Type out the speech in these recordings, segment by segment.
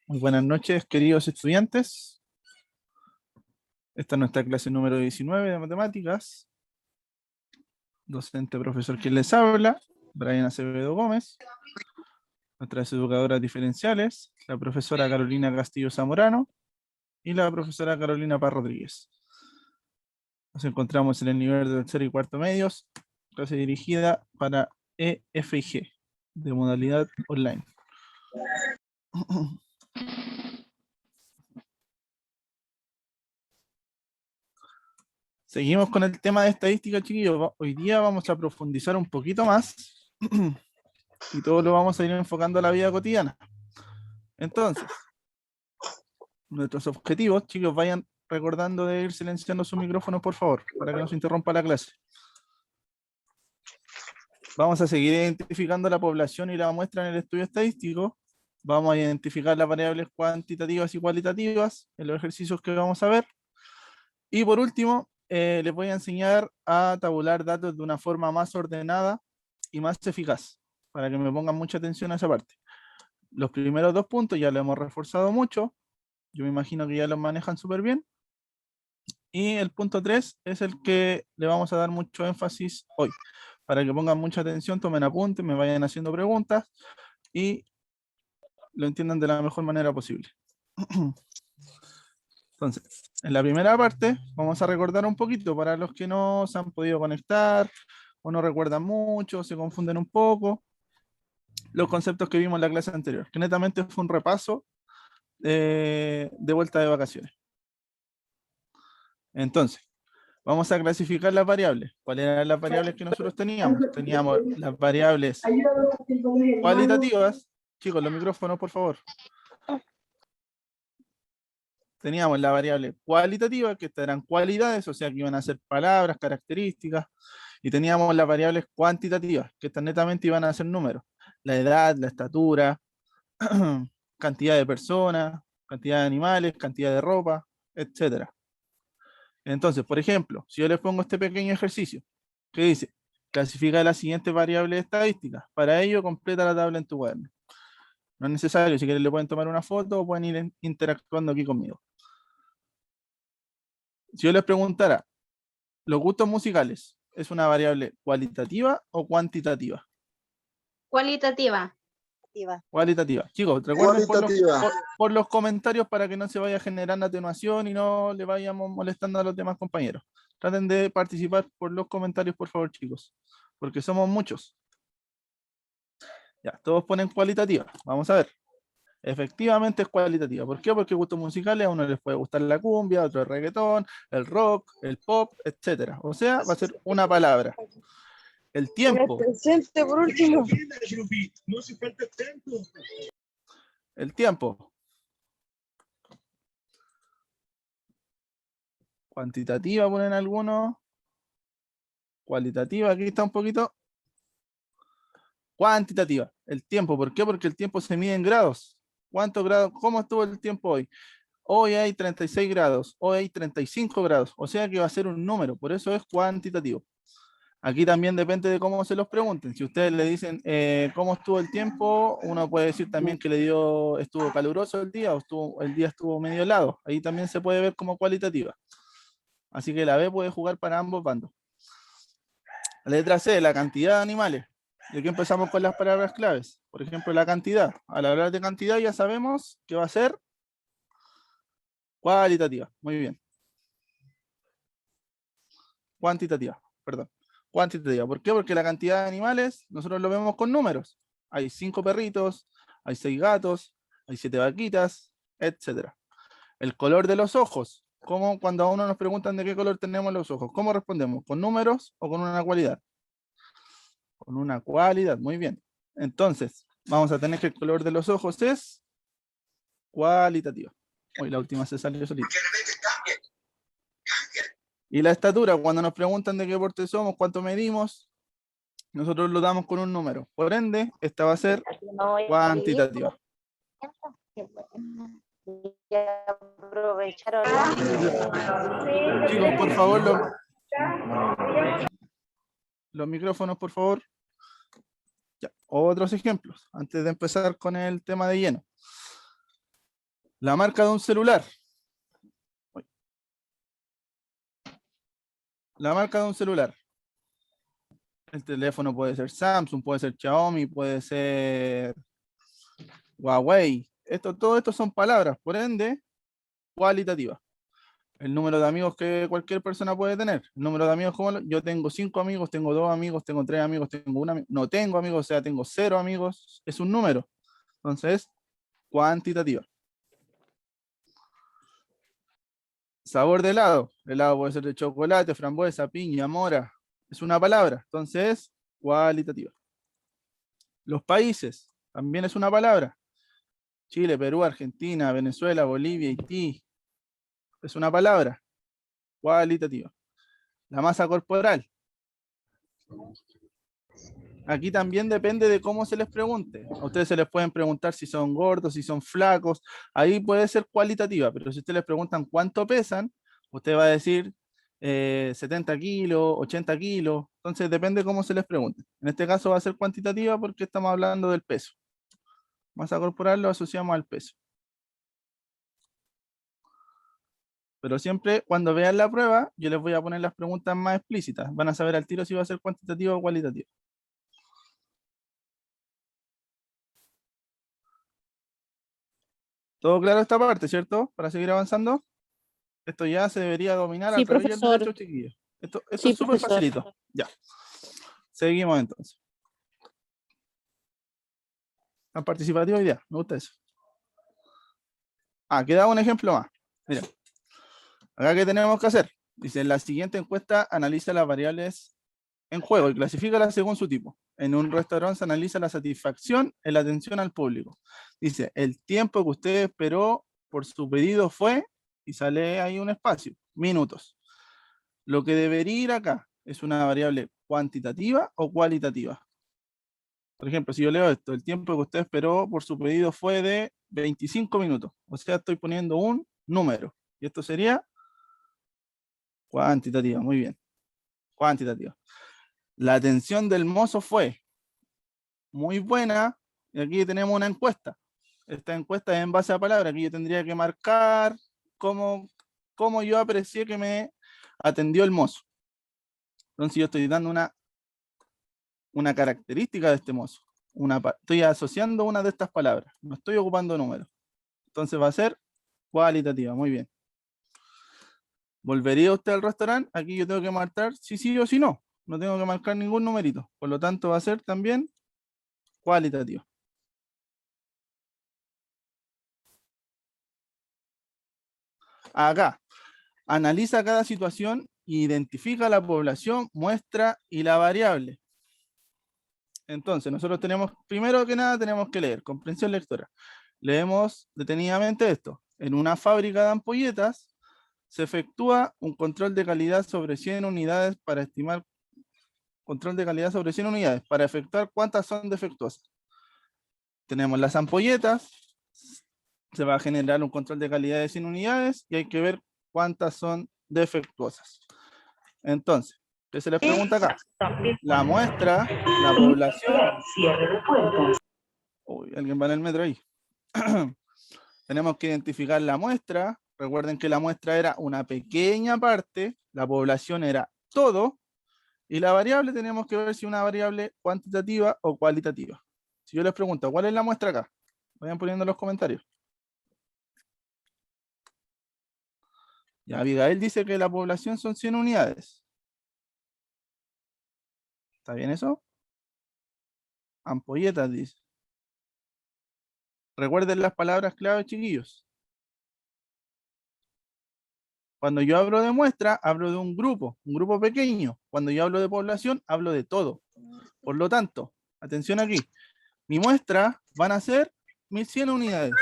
Muy buenas noches, queridos estudiantes. Esta es nuestra clase número 19 de matemáticas. Docente profesor quien les habla, Brian Acevedo Gómez. Nuestras educadoras diferenciales, la profesora Carolina Castillo Zamorano y la profesora Carolina Paz Rodríguez. Nos encontramos en el nivel de tercero y cuarto medios, clase dirigida para EF y G, de modalidad online. Seguimos con el tema de estadística, chiquillos. Hoy día vamos a profundizar un poquito más y todo lo vamos a ir enfocando a la vida cotidiana. Entonces, nuestros objetivos, chicos, vayan recordando de ir silenciando sus micrófonos, por favor, para que no se interrumpa la clase. Vamos a seguir identificando la población y la muestra en el estudio estadístico. Vamos a identificar las variables cuantitativas y cualitativas en los ejercicios que vamos a ver. Y por último, les voy a enseñar a tabular datos de una forma más ordenada y más eficaz, para que me pongan mucha atención a esa parte. Los primeros dos puntos ya lo hemos reforzado mucho. Yo me imagino que ya los manejan súper bien. Y el punto 3 es el que le vamos a dar mucho énfasis hoy. Para que pongan mucha atención, tomen apuntes, me vayan haciendo preguntas y lo entiendan de la mejor manera posible. Entonces, en la primera parte vamos a recordar un poquito para los que no se han podido conectar o no recuerdan mucho, se confunden un poco, los conceptos que vimos en la clase anterior, que netamente fue un repaso de vuelta de vacaciones. Entonces, vamos a clasificar las variables. ¿Cuáles eran las variables que nosotros teníamos? Teníamos las variables cualitativas. Chicos, los micrófonos, por favor. Teníamos la variable cualitativa, que estas eran cualidades, o sea que iban a ser palabras, características. Y teníamos las variables cuantitativas, que estas netamente iban a ser números. La edad, la estatura, cantidad de personas, cantidad de animales, cantidad de ropa, etcétera. Entonces, por ejemplo, si yo les pongo este pequeño ejercicio, que dice, clasifica las siguientes variables estadísticas. Para ello, completa la tabla en tu cuaderno. No es necesario, si quieren le pueden tomar una foto o pueden ir interactuando aquí conmigo. Si yo les preguntara, ¿los gustos musicales es una variable cualitativa o cuantitativa? Cualitativa. Cualitativa. Chicos, recuerden por los comentarios para que no se vaya generando atenuación y no le vayamos molestando a los demás compañeros. Traten de participar por los comentarios, por favor, chicos, porque somos muchos. Ya, todos ponen cualitativa. Vamos a ver. Efectivamente es cualitativa. ¿Por qué? Porque gustos musicales a uno les puede gustar la cumbia, a otro el reggaetón, el rock, el pop, etcétera. O sea, va a ser una palabra. El tiempo. Por último. El tiempo. Cuantitativa ponen algunos. Cualitativa, aquí está un poquito. Cuantitativa. El tiempo. ¿Por qué? Porque el tiempo se mide en grados. ¿Cuántos grados? ¿Cómo estuvo el tiempo hoy? Hoy hay 36 grados. Hoy hay 35 grados. O sea que va a ser un número. Por eso es cuantitativo. Aquí también depende de cómo se los pregunten. Si ustedes le dicen cómo estuvo el tiempo, uno puede decir también que estuvo caluroso el día o el día estuvo medio helado. Ahí también se puede ver como cualitativa. Así que la B puede jugar para ambos bandos. La letra C, la cantidad de animales. Y aquí empezamos con las palabras claves. Por ejemplo, la cantidad. Al hablar de cantidad ya sabemos que va a ser cualitativa. Muy bien. Cuantitativa, perdón. Cuantitativa. ¿Por qué? Porque la cantidad de animales nosotros lo vemos con números. Hay 5 perritos, hay 6 gatos, hay 7 vaquitas, etc. El color de los ojos. ¿Cómo cuando a uno nos preguntan de qué color tenemos los ojos? ¿Cómo respondemos? ¿Con números o con una cualidad? Con una cualidad, muy bien. Entonces, vamos a tener que el color de los ojos es cualitativa. Hoy la última se salió solita. Y la estatura, cuando nos preguntan de qué porte somos, cuánto medimos, nosotros lo damos con un número. Por ende, esta va a ser cuantitativa. Chicos, por favor, los micrófonos, por favor. Ya, otros ejemplos, antes de empezar con el tema de lleno. La marca de un celular. La marca de un celular. El teléfono puede ser Samsung, puede ser Xiaomi, puede ser Huawei. Todo esto son palabras, por ende, cualitativas. El número de amigos que cualquier persona puede tener. El número de amigos, como yo tengo 5 amigos, tengo 2 amigos, tengo 3 amigos, tengo 1 amigo. No tengo amigos, o sea, tengo 0 amigos. Es un número. Entonces, cuantitativa. Sabor de helado. Helado puede ser de chocolate, frambuesa, piña, mora. Es una palabra. Entonces, cualitativa. Los países. También es una palabra. Chile, Perú, Argentina, Venezuela, Bolivia, Haití. Es una palabra. Cualitativa. La masa corporal. Aquí también depende de cómo se les pregunte. A ustedes se les pueden preguntar si son gordos, si son flacos. Ahí puede ser cualitativa, pero si ustedes les preguntan cuánto pesan, usted va a decir 70 kilos, 80 kilos. Entonces depende cómo se les pregunte. En este caso va a ser cuantitativa porque estamos hablando del peso. Masa corporal lo asociamos al peso. Pero siempre cuando vean la prueba, yo les voy a poner las preguntas más explícitas. Van a saber al tiro si va a ser cuantitativa o cualitativa. ¿Todo claro esta parte, cierto? Para seguir avanzando. Esto ya se debería dominar Sí, al revés y al profesor. derecho, chiquillos. Esto Sí, es súper profesor. facilito. Ya. Seguimos entonces. Tan participativo hoy día. Me gusta eso. Queda un ejemplo más. Mira. Acá, ¿qué tenemos que hacer? Dice, en la siguiente encuesta analiza las variables en juego y clasifícalas según su tipo. En un restaurante se analiza la satisfacción en la atención al público. Dice, el tiempo que usted esperó por su pedido fue, y sale ahí un espacio, minutos. Lo que debería ir acá es una variable cuantitativa o cualitativa. Por ejemplo, si yo leo esto, el tiempo que usted esperó por su pedido fue de 25 minutos. O sea, estoy poniendo un número. Y esto sería cuantitativa. Muy bien. Cuantitativa. La atención del mozo fue muy buena. Y aquí tenemos una encuesta. Esta encuesta es en base a palabras. Aquí yo tendría que marcar cómo yo aprecié que me atendió el mozo. Entonces yo estoy dando una característica de este mozo. Estoy asociando una de estas palabras. No estoy ocupando números. Entonces va a ser cualitativa. Muy bien. ¿Volvería usted al restaurante? Aquí yo tengo que marcar si sí o si no. No tengo que marcar ningún numerito. Por lo tanto va a ser también cualitativa. Acá. Analiza cada situación e identifica la población, muestra y la variable. Entonces, nosotros tenemos, primero que nada, tenemos que leer, comprensión lectora. Leemos detenidamente esto. En una fábrica de ampolletas se efectúa un control de calidad sobre 100 unidades para estimar, control de calidad sobre 100 unidades, para efectuar cuántas son defectuosas. Tenemos las ampolletas, se va a generar un control de calidad de 100 unidades y hay que ver cuántas son defectuosas. Entonces, ¿qué se les pregunta acá? La muestra, la población. Cierre de puertas. Uy, alguien va en el metro ahí. Tenemos que identificar la muestra. Recuerden que la muestra era una pequeña parte, la población era todo, y la variable tenemos que ver si es una variable cuantitativa o cualitativa. Si yo les pregunto, ¿cuál es la muestra acá? Vayan poniendo en los comentarios. Ya, Abigail dice que la población son 100 unidades. ¿Está bien eso? Ampolletas dice. Recuerden las palabras clave, chiquillos. Cuando yo hablo de muestra, hablo de un grupo pequeño. Cuando yo hablo de población, hablo de todo. Por lo tanto, atención aquí. Mi muestra van a ser 1100 unidades.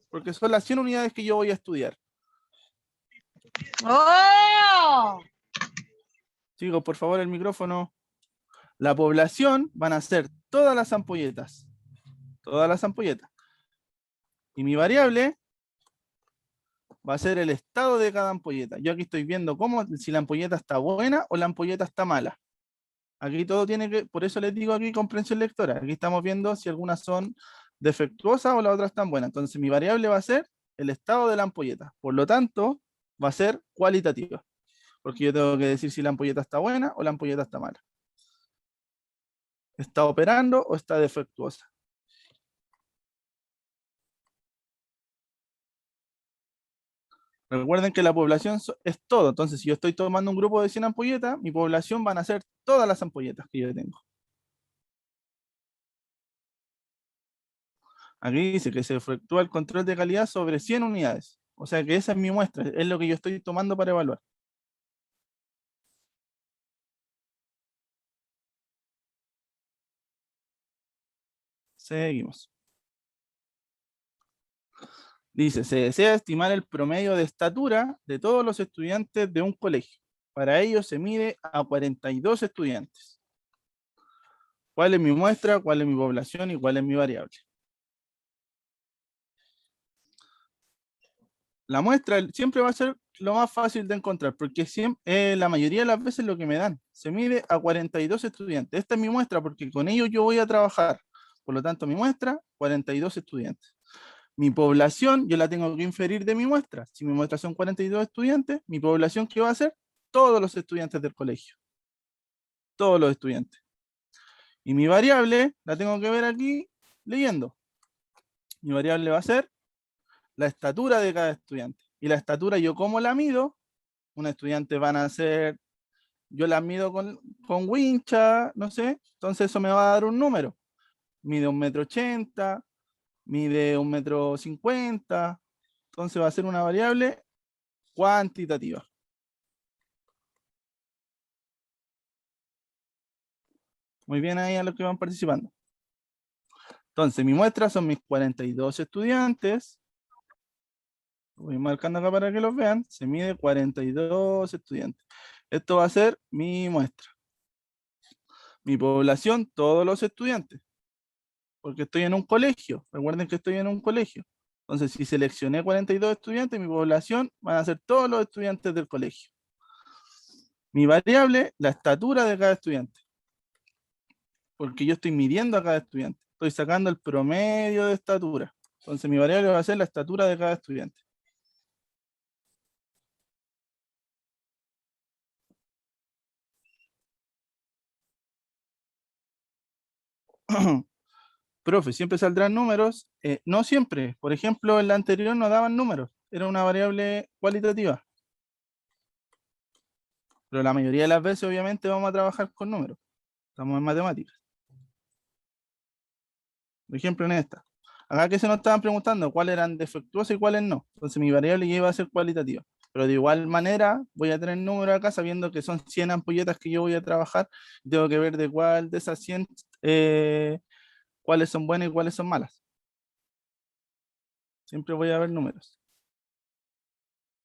Porque son las 100 unidades que yo voy a estudiar. ¡Oh! Chicos, por favor, el micrófono. La población van a ser todas las ampolletas. Todas las ampolletas. Y mi variable va a ser el estado de cada ampolleta. Yo aquí estoy viendo si la ampolleta está buena o la ampolleta está mala. Aquí todo tiene que, por eso les digo aquí comprensión lectora. Aquí estamos viendo si algunas son defectuosa o las otras están buenas. Entonces mi variable va a ser el estado de la ampolleta. Por lo tanto, va a ser cualitativa. Porque yo tengo que decir si la ampolleta está buena o la ampolleta está mala. ¿Está operando o está defectuosa? Recuerden que la población es todo. Entonces, si yo estoy tomando un grupo de 100 ampolletas, mi población van a ser todas las ampolletas que yo tengo. Aquí dice que se efectúa el control de calidad sobre 100 unidades. O sea que esa es mi muestra, es lo que yo estoy tomando para evaluar. Seguimos. Dice, se desea estimar el promedio de estatura de todos los estudiantes de un colegio. Para ello se mide a 42 estudiantes. ¿Cuál es mi muestra? ¿Cuál es mi población? ¿Y cuál es mi variable? La muestra siempre va a ser lo más fácil de encontrar, porque siempre, la mayoría de las veces lo que me dan, se mide a 42 estudiantes. Esta es mi muestra porque con ellos yo voy a trabajar. Por lo tanto, mi muestra, 42 estudiantes. Mi población, yo la tengo que inferir de mi muestra. Si mi muestra son 42 estudiantes, mi población, ¿qué va a ser? Todos los estudiantes del colegio. Todos los estudiantes. Y mi variable, la tengo que ver aquí leyendo. Mi variable va a ser la estatura de cada estudiante. Y la estatura, ¿yo cómo la mido? Un estudiante van a ser, yo la mido con wincha, no sé, entonces eso me va a dar un número. Mide 1,80 m, mide 1,50 m, entonces va a ser una variable cuantitativa. Muy bien ahí a los que van participando. Entonces mi muestra son mis 42 estudiantes. Voy marcando acá para que los vean. Se mide 42 estudiantes. Esto va a ser mi muestra. Mi población, todos los estudiantes. Porque estoy en un colegio. Recuerden que estoy en un colegio. Entonces, si seleccioné 42 estudiantes, mi población van a ser todos los estudiantes del colegio. Mi variable, la estatura de cada estudiante. Porque yo estoy midiendo a cada estudiante. Estoy sacando el promedio de estatura. Entonces, mi variable va a ser la estatura de cada estudiante. Profe, ¿siempre saldrán números? No siempre. Por ejemplo, en la anterior no daban números. Era una variable cualitativa. Pero la mayoría de las veces, obviamente, vamos a trabajar con números. Estamos en matemáticas. Por ejemplo, en esta. Acá que se nos estaban preguntando cuáles eran defectuosas y cuáles no. Entonces mi variable ya iba a ser cualitativa. Pero de igual manera voy a tener números acá sabiendo que son 100 ampolletas que yo voy a trabajar. Tengo que ver de cuál de esas 100 cuáles son buenas y cuáles son malas. Siempre voy a ver números.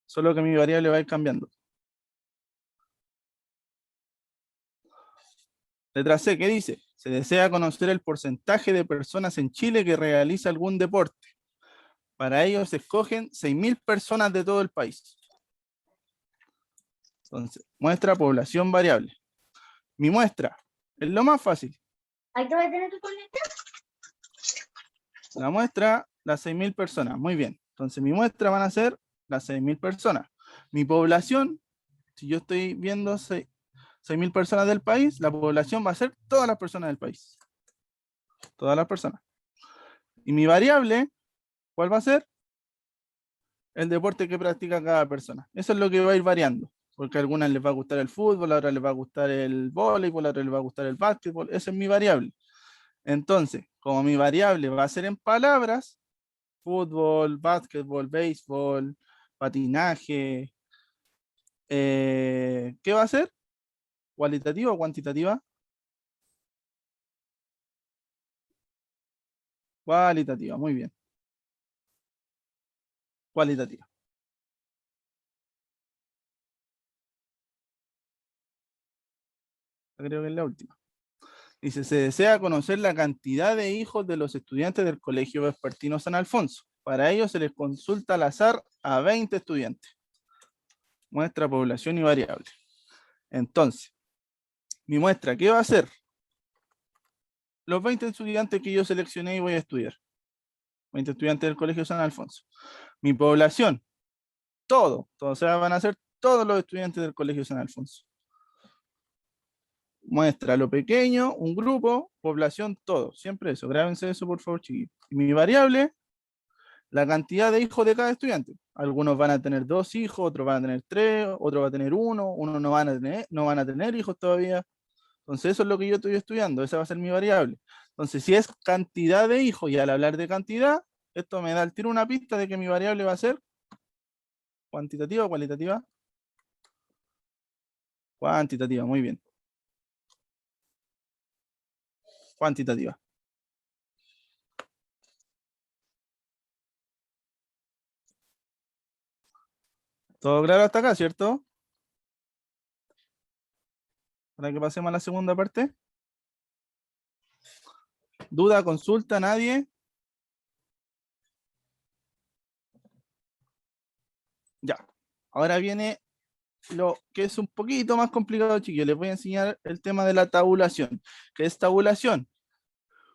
Solo que mi variable va a ir cambiando. Letra C, ¿qué dice? Se desea conocer el porcentaje de personas en Chile que realiza algún deporte. Para ello se escogen 6.000 personas de todo el país. Entonces, muestra población variable. Mi muestra es lo más fácil. ¿Hay que tener tu conectar? La muestra, las 6.000 personas. Muy bien. Entonces, mi muestra van a ser las 6.000 personas. Mi población, si yo estoy viendo 6.000 personas del país, la población va a ser todas las personas del país. Todas las personas. Y mi variable, ¿cuál va a ser? El deporte que practica cada persona. Eso es lo que va a ir variando. Porque a algunas les va a gustar el fútbol, a otras les va a gustar el voleibol, a otras les va a gustar el básquetbol. Esa es mi variable. Entonces, como mi variable va a ser en palabras, fútbol, básquetbol, béisbol, patinaje, ¿qué va a ser? ¿Cualitativa o cuantitativa? Cualitativa, muy bien. Cualitativa. Creo que es la última. Dice, se desea conocer la cantidad de hijos de los estudiantes del Colegio Vespertino San Alfonso. Para ello se les consulta al azar a 20 estudiantes. Muestra población y variable. Entonces, mi muestra, ¿qué va a ser? Los 20 estudiantes que yo seleccioné y voy a estudiar. 20 estudiantes del Colegio San Alfonso. Mi población, todo, o sea, van a ser todos los estudiantes del Colegio San Alfonso. Muestra lo pequeño, un grupo, población, todo. Siempre eso. Grábense eso, por favor, chiquillos. Y mi variable, la cantidad de hijos de cada estudiante. Algunos van a tener 2 hijos, otros van a tener 3, otros van a tener 1, unos no van a tener hijos todavía. Entonces eso es lo que yo estoy estudiando, esa va a ser mi variable. Entonces si es cantidad de hijos, y al hablar de cantidad, esto me da al tiro una pista de que mi variable va a ser cuantitativa o cualitativa. Cuantitativa, muy bien. Cuantitativa. ¿Todo claro hasta acá, cierto? Para que pasemos a la segunda parte. ¿Duda, consulta, nadie? Ya. Ahora viene lo que es un poquito más complicado, chicos. Les voy a enseñar el tema de la tabulación. ¿Qué es tabulación?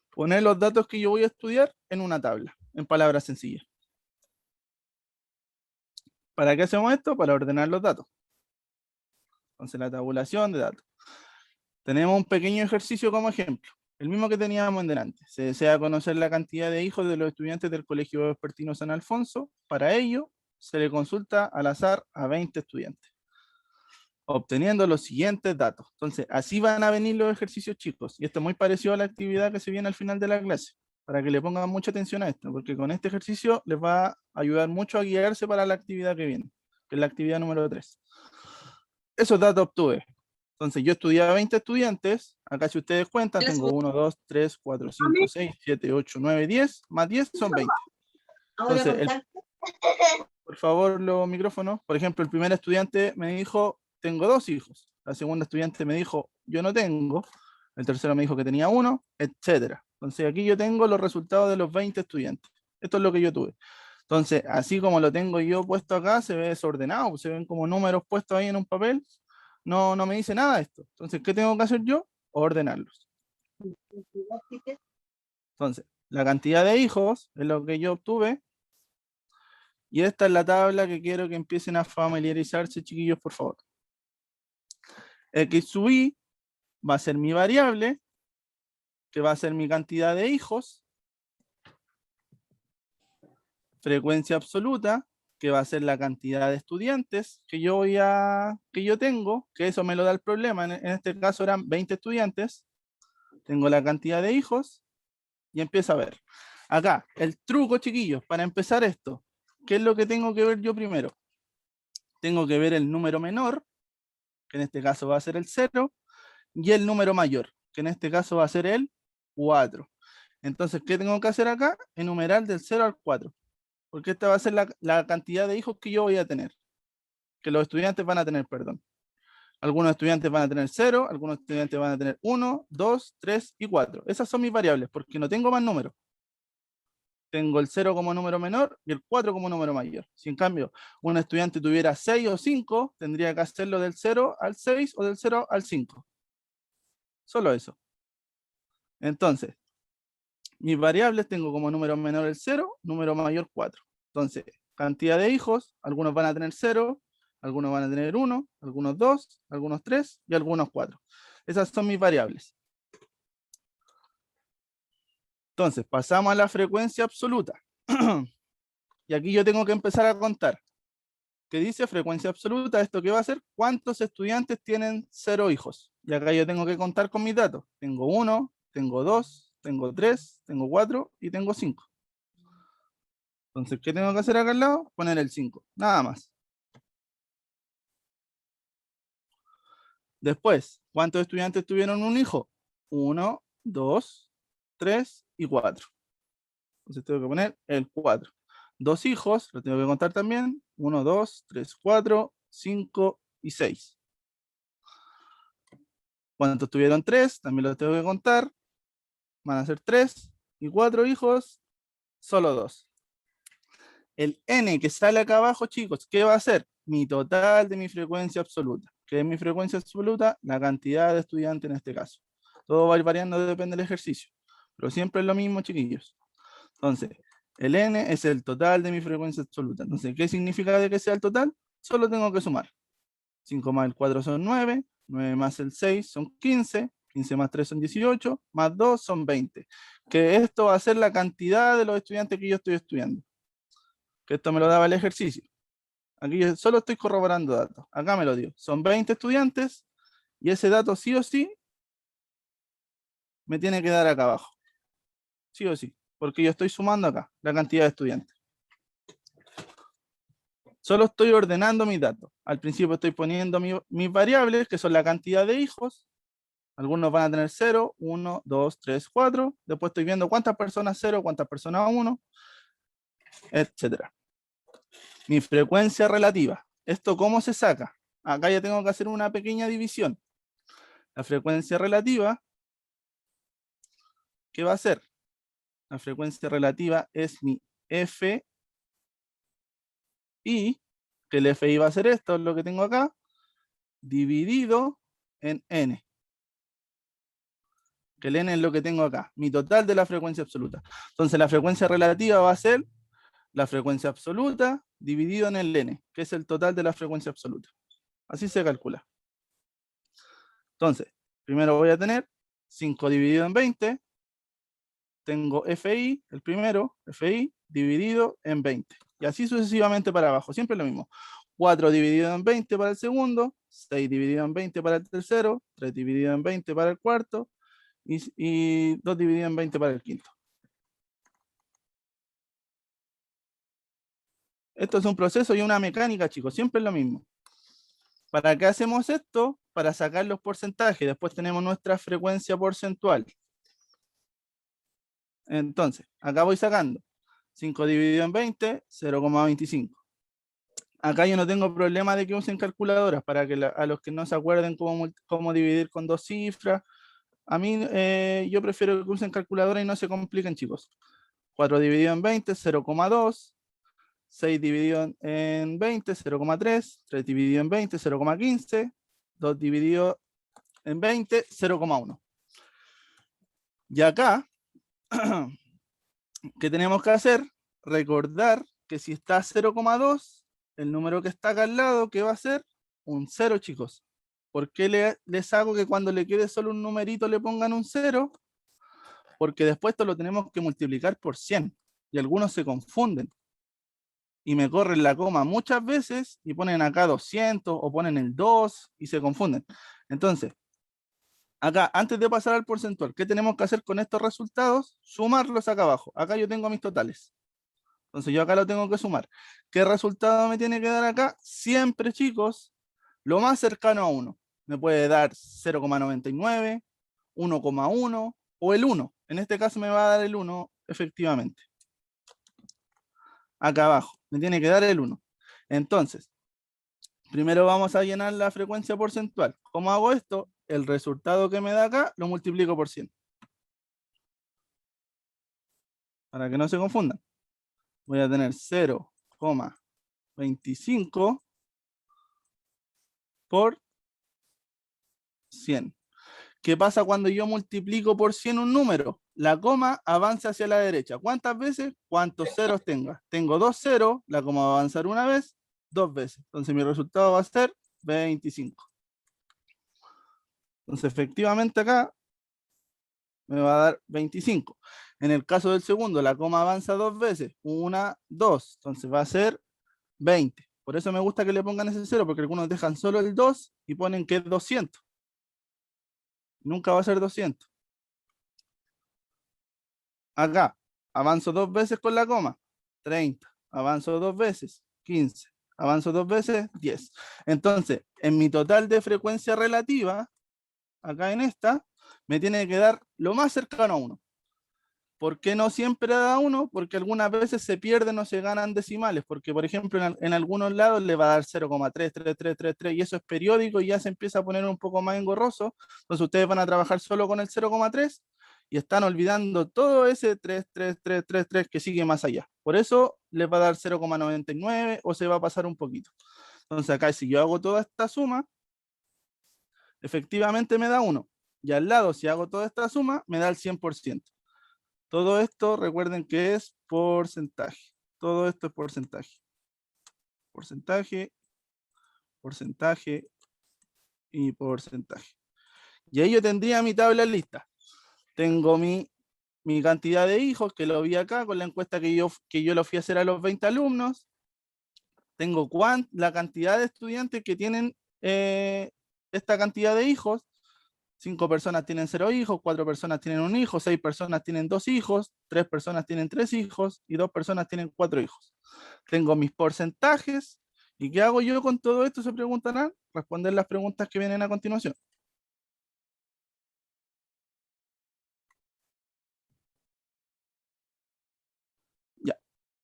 Poner los datos que yo voy a estudiar en una tabla, en palabras sencillas. ¿Para qué hacemos esto? Para ordenar los datos. Entonces, la tabulación de datos. Tenemos un pequeño ejercicio como ejemplo, el mismo que teníamos en delante. Se desea conocer la cantidad de hijos de los estudiantes del Colegio Vespertino San Alfonso. Para ello, se le consulta al azar a 20 estudiantes, obteniendo los siguientes datos. Entonces, así van a venir los ejercicios, chicos. Y esto es muy parecido a la actividad que se viene al final de la clase, para que le pongan mucha atención a esto, porque con este ejercicio les va a ayudar mucho a guiarse para la actividad que viene, que es la actividad número 3. Esos datos obtuve. Entonces, yo estudiaba 20 estudiantes. Acá, si ustedes cuentan, tengo 1, 2, 3, 4, 5, 6, 7, 8, 9, 10. Más 10 son 20. Entonces, por favor, los micrófonos. Por ejemplo, el primer estudiante me dijo, tengo 2 hijos. La segunda estudiante me dijo, yo no tengo. El tercero me dijo que tenía 1, etcétera. Entonces, aquí yo tengo los resultados de los 20 estudiantes. Esto es lo que yo tuve. Entonces, así como lo tengo yo puesto acá, se ve desordenado. Se ven como números puestos ahí en un papel. No me dice nada esto. Entonces, ¿qué tengo que hacer yo? Ordenarlos. Entonces, la cantidad de hijos es lo que yo obtuve. Y esta es la tabla que quiero que empiecen a familiarizarse, chiquillos, por favor. X sub y va a ser mi variable, que va a ser mi cantidad de hijos. Frecuencia absoluta, que va a ser la cantidad de estudiantes que yo tengo, que eso me lo da el problema. En este caso eran 20 estudiantes. Tengo la cantidad de hijos y empiezo a ver. Acá, el truco, chiquillos, para empezar esto, ¿qué es lo que tengo que ver yo primero? Tengo que ver el número menor, que en este caso va a ser el 0, y el número mayor, que en este caso va a ser el 4. Entonces, ¿qué tengo que hacer acá? Enumerar del 0 al 4, porque esta va a ser la cantidad de hijos que yo voy a tener, que los estudiantes van a tener, perdón. Algunos estudiantes van a tener 0, algunos estudiantes van a tener 1, 2, 3 y 4. Esas son mis variables, porque no tengo más números. Tengo el 0 como número menor y el 4 como número mayor. Si en cambio un estudiante tuviera 6 o 5, tendría que hacerlo del 0 al 6 o del 0 al 5. Solo eso. Entonces, mis variables tengo como número menor el 0, número mayor 4. Entonces, cantidad de hijos, algunos van a tener 0, algunos van a tener 1, algunos 2, algunos 3 y algunos 4. Esas son mis variables. Entonces, pasamos a la frecuencia absoluta. Y aquí yo tengo que empezar a contar. ¿Qué dice frecuencia absoluta? ¿Esto qué va a ser? ¿Cuántos estudiantes tienen 0 hijos? Y acá yo tengo que contar con mis datos. Tengo 1, tengo 2, tengo 3, tengo 4 y tengo 5. Entonces, ¿qué tengo que hacer acá al lado? Poner el 5, nada más. Después, ¿cuántos estudiantes tuvieron un hijo? 1, 2, 3 y 4. Entonces tengo que poner el 4. 2 hijos, lo tengo que contar también. 1, 2, 3, 4, 5 y 6. ¿Cuántos tuvieron 3? También los tengo que contar. Van a ser 3 y 4 hijos, solo 2. El n que sale acá abajo, chicos, ¿qué va a ser? Mi total de mi frecuencia absoluta. ¿Qué es mi frecuencia absoluta? La cantidad de estudiantes en este caso. Todo va a ir variando, depende del ejercicio. Pero siempre es lo mismo, chiquillos. Entonces, El n es el total de mi frecuencia absoluta. Entonces, ¿qué significa de que sea el total? Solo tengo que sumar. 5 más el 4 son 9, 9 más el 6 son 15, 15 más 3 son 18, más 2 son 20. Que esto va a ser la cantidad de los estudiantes que yo estoy estudiando. Que esto me lo daba el ejercicio. Aquí yo solo estoy corroborando datos. Acá me lo dio. Son 20 estudiantes y ese dato sí o sí me tiene que dar acá abajo. Sí o sí. Porque yo estoy sumando acá la cantidad de estudiantes. Solo estoy ordenando mis datos. Al principio estoy poniendo mis variables, que son la cantidad de hijos. Algunos van a tener 0, 1, 2, 3, 4. Después estoy viendo cuántas personas 0, cuántas personas 1, etc. Mi frecuencia relativa. ¿Esto cómo se saca? Acá ya tengo que hacer una pequeña división. La frecuencia relativa, ¿qué va a ser? La frecuencia relativa es mi FI, que el FI va a ser esto, es lo que tengo acá, dividido en N. Que el N es lo que tengo acá, mi total de la frecuencia absoluta. Entonces la frecuencia relativa va a ser la frecuencia absoluta dividido en el N, que es el total de la frecuencia absoluta. Así se calcula. Entonces, primero voy a tener 5 dividido en 20. Tengo FI, el primero, FI, dividido en 20. Y así sucesivamente para abajo, siempre lo mismo. 4 dividido en 20 para el segundo, 6 dividido en 20 para el tercero, 3 dividido en 20 para el cuarto, y 2 dividido en 20 para el quinto. Esto es un proceso y una mecánica, chicos, siempre es lo mismo. ¿Para qué hacemos esto? Para sacar los porcentajes. Después tenemos nuestra frecuencia porcentual. Entonces, acá voy sacando 5 dividido en 20, 0,25. Acá yo no tengo problema de que usen calculadoras para que a los que no se acuerden cómo dividir con dos cifras. A mí yo prefiero que usen calculadora y no se compliquen, chicos. 4 dividido en 20, 0,2. 6 dividido en 20, 0,3. 3 dividido en 20, 0,15. 2 dividido en 20, 0,1. Y acá, ¿qué tenemos que hacer? Recordar que si está 0,2, el número que está acá al lado, ¿qué va a ser? Un 0, chicos. ¿Por qué les hago que cuando le quede solo un numerito le pongan un 0? Porque después esto lo tenemos que multiplicar por 100. Y algunos se confunden. Y me corren la coma muchas veces y ponen acá 200 o ponen el 2 y se confunden. Entonces, acá, antes de pasar al porcentual, ¿qué tenemos que hacer con estos resultados? Sumarlos acá abajo. Acá yo tengo mis totales. Entonces yo acá lo tengo que sumar. ¿Qué resultado me tiene que dar acá? Siempre, chicos, lo más cercano a 1. Me puede dar 0,99, 1,1 o el 1. En este caso me va a dar el 1, efectivamente. Acá abajo, me tiene que dar el 1. Entonces, primero vamos a llenar la frecuencia porcentual. ¿Cómo hago esto? El resultado que me da acá lo multiplico por 100. Para que no se confundan. Voy a tener 0,25 por 100. ¿Qué pasa cuando yo multiplico por 100 un número? La coma avanza hacia la derecha. ¿Cuántas veces? ¿Cuántos ceros tenga? Tengo 2 ceros, la coma va a avanzar una vez, 2 veces. Entonces mi resultado va a ser 25. Entonces efectivamente acá me va a dar 25. En el caso del segundo, la coma avanza 2 veces, 1, 2. Entonces va a ser 20. Por eso me gusta que le pongan ese 0, porque algunos dejan solo el 2 y ponen que es 200. Nunca va a ser 200. Acá, avanzo 2 veces con la coma, 30. Avanzo 2 veces, 15. Avanzo 2 veces, 10. Entonces, en mi total de frecuencia relativa, acá en esta, me tiene que dar lo más cercano a 1. ¿Por qué no siempre da 1? Porque algunas veces se pierden o se ganan decimales. Porque, por ejemplo, en algunos lados le va a dar 0,33333 y eso es periódico y ya se empieza a poner un poco más engorroso. Entonces ustedes van a trabajar solo con el 0,3 y están olvidando todo ese 33333 que sigue más allá. Por eso les va a dar 0,99 o se va a pasar un poquito. Entonces acá si yo hago toda esta suma, efectivamente me da 1. Y al lado, si hago toda esta suma, me da el 100%. Todo esto, recuerden que es porcentaje. Todo esto es porcentaje. Porcentaje, porcentaje y porcentaje. Y ahí yo tendría mi tabla lista. Tengo mi cantidad de hijos, que lo vi acá con la encuesta que yo lo fui a hacer a los 20 alumnos. Tengo la cantidad de estudiantes que tienen esta cantidad de hijos. 5 personas tienen 0 hijos, 4 personas tienen 1 hijo, 6 personas tienen 2 hijos, 3 personas tienen 3 hijos y 2 personas tienen 4 hijos. Tengo mis porcentajes. ¿Y qué hago yo con todo esto? Se preguntarán. Responder las preguntas que vienen a continuación. Ya.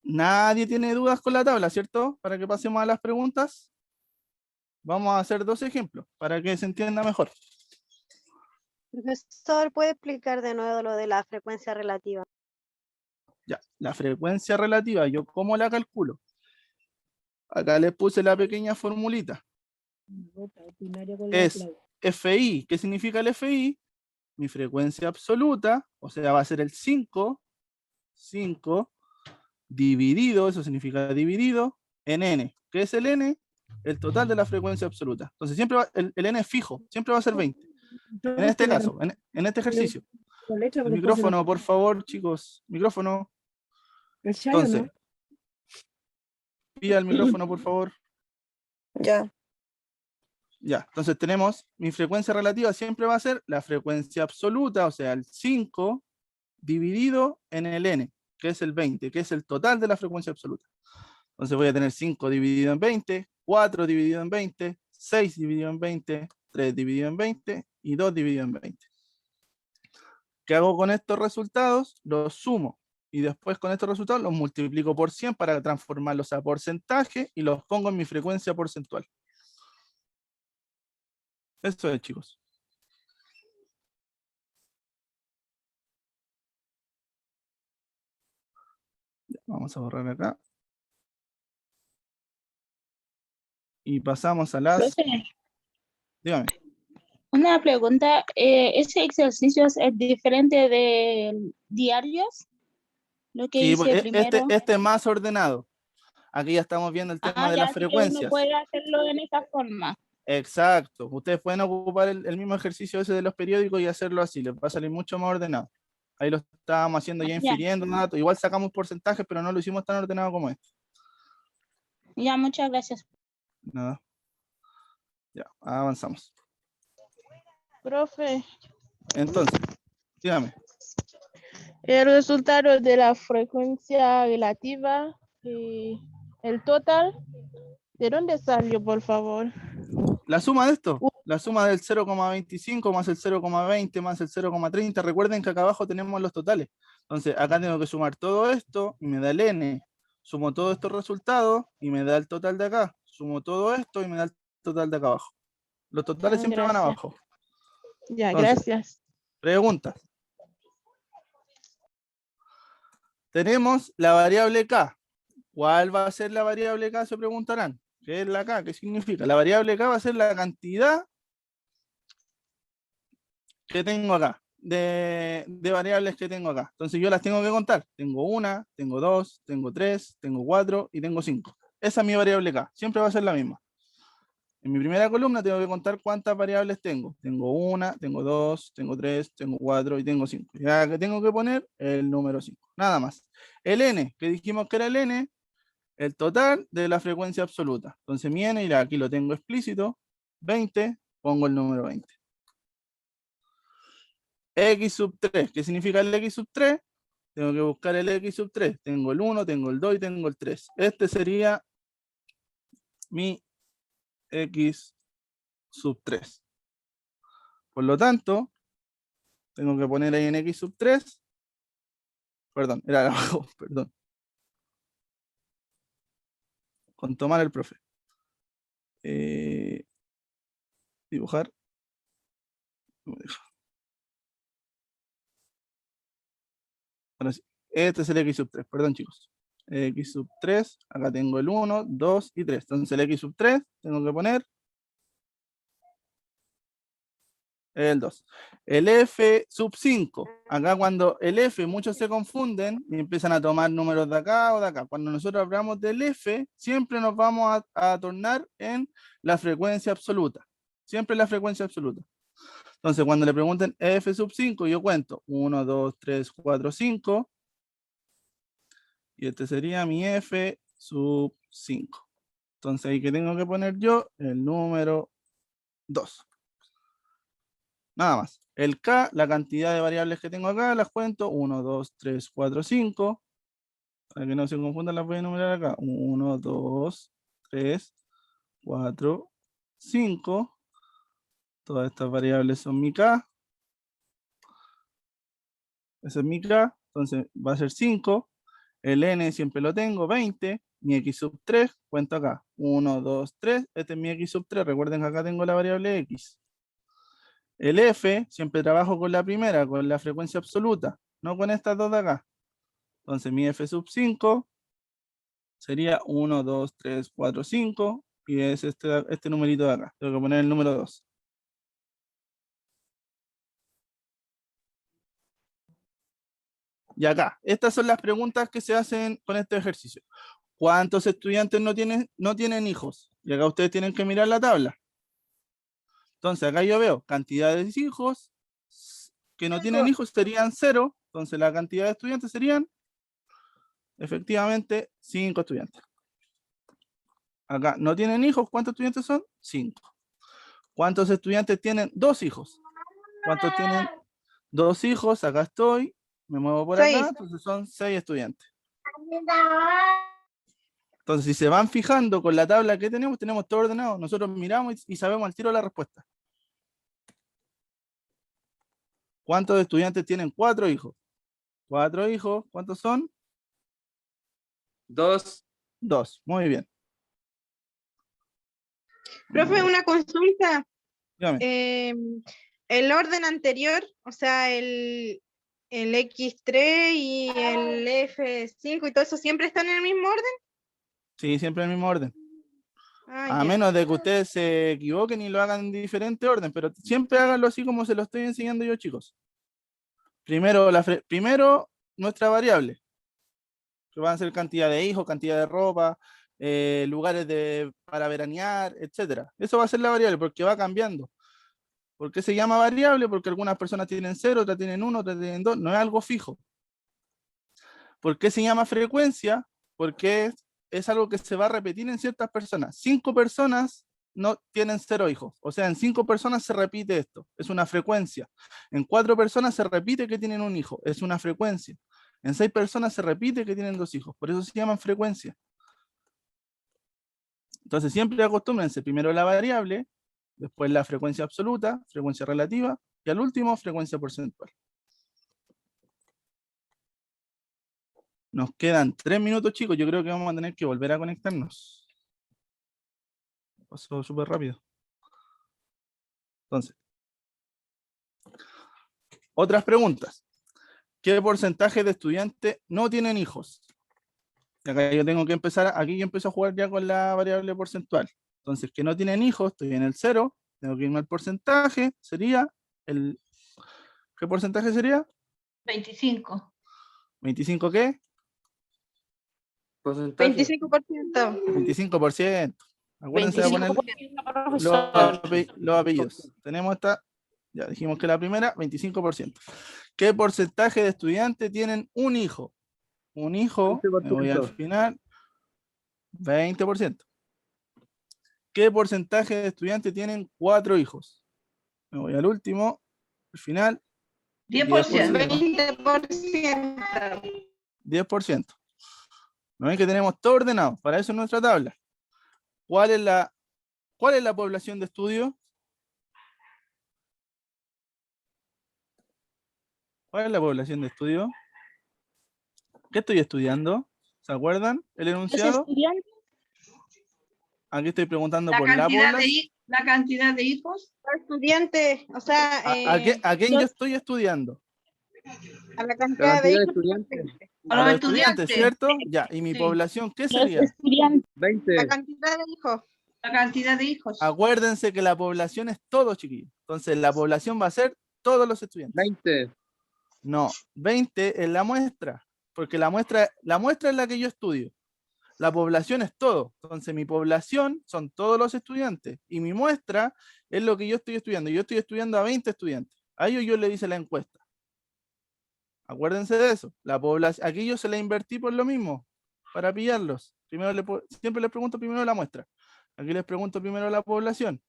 Nadie tiene dudas con la tabla, ¿cierto? Para que pasemos a las preguntas. Vamos a hacer 2 ejemplos para que se entienda mejor. Profesor, ¿puede explicar de nuevo lo de la frecuencia relativa? Ya, la frecuencia relativa, ¿yo cómo la calculo? Acá les puse la pequeña formulita. Es FI. ¿Qué significa el FI? Mi frecuencia absoluta, o sea, va a ser el 5 dividido, eso significa dividido, en N. ¿Qué es el N? El total de la frecuencia absoluta. Entonces, siempre el N es fijo, siempre va a ser 20. En este caso, en este ejercicio. El micrófono, por favor, chicos. Micrófono. Entonces, pida el micrófono, por favor. Ya. Ya, entonces tenemos, mi frecuencia relativa siempre va a ser la frecuencia absoluta, o sea, el 5 dividido en el N, que es el 20, que es el total de la frecuencia absoluta. Entonces voy a tener 5 dividido en 20, 4 dividido en 20, 6 dividido en 20, 3 dividido en 20 y 2 dividido en 20. ¿Qué hago con estos resultados? Los sumo y después con estos resultados los multiplico por 100 para transformarlos a porcentaje y los pongo en mi frecuencia porcentual. Eso es, chicos. Vamos a borrar acá. Y pasamos a las... Profe, Dígame. una pregunta, ¿ese ejercicio es diferente de diarios? Lo que Sí, hice primero. este es más ordenado. Aquí ya estamos viendo el tema de Ya, las así que uno frecuencias. puede hacerlo en esa forma. Exacto. Ustedes pueden ocupar el mismo ejercicio ese de los periódicos y hacerlo así. Les va a salir mucho más ordenado. Ahí lo estábamos haciendo ya Ya. infiriendo datos. Igual sacamos porcentajes, pero no lo hicimos tan ordenado como este. Ya, muchas gracias. Nada. Ya, avanzamos. Profe, Entonces, dígame. el resultado de la frecuencia relativa y el total, ¿de dónde salió, por favor? La suma de esto, la suma del 0,25 más el 0,20 más el 0,30. Recuerden que acá abajo tenemos los totales. Entonces, acá tengo que sumar todo esto y me da el N. Sumo todos estos resultados y me da el total de acá. Sumo todo esto y me da el total de acá abajo. Los totales siempre van Gracias. abajo. Ya, Entonces, gracias. preguntas. Tenemos la variable K. ¿Cuál va a ser la variable K? Se preguntarán. ¿Qué es la K? ¿Qué significa? La variable K va a ser la cantidad que tengo acá, de variables que tengo acá. Entonces yo las tengo que contar. Tengo 1, tengo 2, tengo 3, tengo 4 y tengo 5. Esa es mi variable K. Siempre va a ser la misma. En mi primera columna tengo que contar cuántas variables tengo. Tengo 1, tengo 2, tengo 3, tengo 4 y tengo 5. Ya que tengo que poner el número 5. Nada más. El N, que dijimos que era el N, el total de la frecuencia absoluta. Entonces mi N, y aquí lo tengo explícito, 20, pongo el número 20. X sub 3, ¿qué significa el X sub 3? Tengo que buscar el X sub 3. Tengo el 1, tengo el 2 y tengo el 3. Este sería mi X sub 3. Por lo tanto, tengo que poner ahí en X sub 3. Perdón, era abajo, perdón. Con tomar el profe. Dibujar. No me deja. Ahora sí. Este es el X sub 3, perdón chicos. X sub 3, acá tengo el 1, 2 y 3. Entonces el X sub 3 tengo que poner El 2. El F sub 5. Acá cuando el F, muchos se confunden y empiezan a tomar números de acá o de acá. Cuando nosotros hablamos del F, siempre nos vamos a tornar en la frecuencia absoluta. Siempre la frecuencia absoluta. Entonces, cuando le pregunten F sub 5, yo cuento 1, 2, 3, 4, 5. Y este sería mi F sub 5. Entonces, ahí que tengo que poner yo el número 2. Nada más. El K, la cantidad de variables que tengo acá, las cuento. 1, 2, 3, 4, 5. Para que no se confundan, las voy a enumerar acá. 1, 2, 3, 4, 5. Todas estas variables son mi K. Ese es mi K. Entonces va a ser 5. El N siempre lo tengo, 20. Mi X sub 3, cuento acá. 1, 2, 3. Este es mi X sub 3. Recuerden que acá tengo la variable X. El F, siempre trabajo con la primera, con la frecuencia absoluta, no con estas dos de acá. Entonces mi F sub 5 sería 1, 2, 3, 4, 5. Y es este numerito de acá. Tengo que poner el número 2. Y acá, estas son las preguntas que se hacen con este ejercicio. ¿Cuántos estudiantes no tienen hijos? Y acá ustedes tienen que mirar la tabla. Entonces acá yo veo cantidad de hijos que no tienen hijos serían 0. Entonces la cantidad de estudiantes serían efectivamente 5 estudiantes. Acá no tienen hijos, ¿cuántos estudiantes son? 5. ¿Cuántos estudiantes tienen 2 hijos? ¿Cuántos tienen 2 hijos? Acá estoy, me muevo por acá, entonces son 6 estudiantes. Entonces, si se van fijando con la tabla que tenemos todo ordenado. Nosotros miramos y sabemos al tiro la respuesta. ¿Cuántos estudiantes tienen 4 hijos? 4 hijos, ¿cuántos son? 2. 2, muy bien. Profe, una consulta. Dígame. El orden anterior, o sea, el X3 y el F5 y todo eso, ¿siempre están en el mismo orden? Sí, siempre en el mismo orden. Ah, A ya. menos de que ustedes se equivoquen y lo hagan en diferente orden, pero siempre háganlo así como se lo estoy enseñando yo, chicos. Primero nuestra variable, que van a ser cantidad de hijos, cantidad de ropa, lugares para veranear, etcétera. Eso va a ser la variable porque va cambiando. ¿Por qué se llama variable? Porque algunas personas tienen 0, otras tienen 1, otras tienen 2. No es algo fijo. ¿Por qué se llama frecuencia? Porque es algo que se va a repetir en ciertas personas. 5 personas no tienen 0 hijos. O sea, en 5 personas se repite esto. Es una frecuencia. En 4 personas se repite que tienen un hijo. Es una frecuencia. En 6 personas se repite que tienen 2 hijos. Por eso se llaman frecuencia. Entonces siempre acostúmbrense primero la variable, después la frecuencia absoluta, frecuencia relativa, y al último frecuencia porcentual. Nos quedan 3 minutos, chicos. Yo creo que vamos a tener que volver a conectarnos. Pasó súper rápido. Entonces, otras preguntas. ¿Qué porcentaje de estudiantes no tienen hijos? Y acá yo tengo que empezar, aquí yo empiezo a jugar ya con la variable porcentual. Entonces, que no tienen hijos, estoy en el 0, tengo que irme al porcentaje, sería ¿qué porcentaje sería? 25. ¿25 qué? Porcentaje. 25%. 25%. Acuérdense de poner 25%. los apellidos. Tenemos ya dijimos que la primera, 25%. ¿Qué porcentaje de estudiantes tienen un hijo? Un hijo, me voy al final, 20%. ¿Qué porcentaje de estudiantes tienen 4 hijos? Me voy al último, al final, 10%. 20%. 10%. ¿No ven que tenemos todo ordenado? Para eso es nuestra tabla. ¿Cuál es la población de estudio? ¿Cuál es la población de estudio? ¿Qué estoy estudiando? ¿Se acuerdan? ¿El ¿Es enunciado? estudiante? Aquí estoy preguntando La por la cantidad población. la cantidad de hijos. Estudiantes, o sea, ¿A quién yo estoy estudiando? a la La cantidad de cantidad de hijos. estudiantes. A A los los estudiantes, estudiantes. ¿cierto? Ya, ¿y mi Sí. población qué Los sería? estudiantes. 20. La cantidad de hijos. La cantidad de hijos. Acuérdense que la población es todo, chiquillos. Entonces, la población va a ser todos los estudiantes. 20. No, 20 es la muestra, porque la muestra es la que yo estudio. La población es todo. Entonces, mi población son todos los estudiantes y mi muestra es lo que yo estoy estudiando. Yo estoy estudiando a 20 estudiantes. A ellos yo le hice la encuesta. Acuérdense de eso. La población, aquí yo se la invertí por lo mismo, para pillarlos. Siempre les pregunto primero la muestra. Aquí les pregunto primero la población.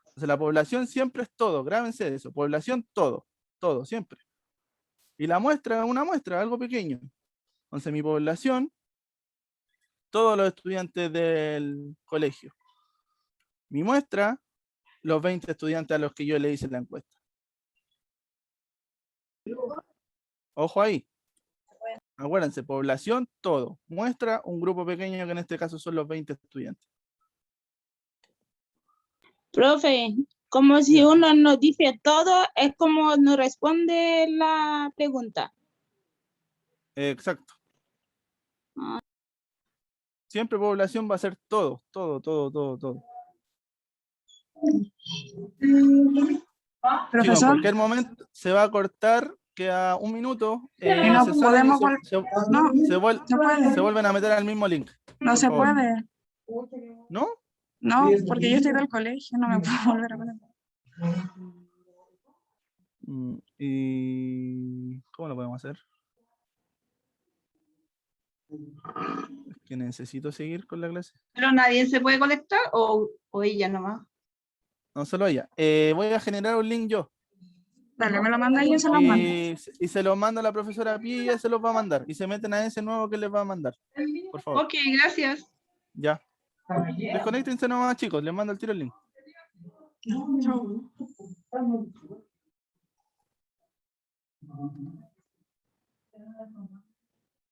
Entonces, la población siempre es todo. Grábense de eso. Población, todo. Todo, siempre. Y la muestra es una muestra, algo pequeño. Entonces, mi población, todos los estudiantes del colegio. Mi muestra, los 20 estudiantes a los que yo le hice la encuesta. Ojo ahí. Acuérdense, población, todo. Muestra, un grupo pequeño que en este caso son los 20 estudiantes. Profe, como si uno nos dice todo, es como nos responde la pregunta. Exacto. Ah. Siempre población va a ser todo, todo, todo, todo, todo. Chicos, en cualquier momento se va a cortar, queda un minuto. no se salen y podemos se vuelven a meter al mismo link. No por se favor. puede. ¿No? No, porque yo estoy del colegio, no me puedo volver a conectar. ¿Y cómo lo podemos hacer? Es que necesito seguir con la clase. ¿Pero nadie se puede conectar o ella nomás? No solo ella. Voy a generar un link yo. Dale, me lo manda y yo se lo mando. Y se lo mando a la profesora Pi y ella se los va a mandar. Y se meten a ese nuevo que les va a mandar. Por favor. Ok, gracias. Ya. Desconéctense nomás, chicos. Les mando el tiro el link. Chau.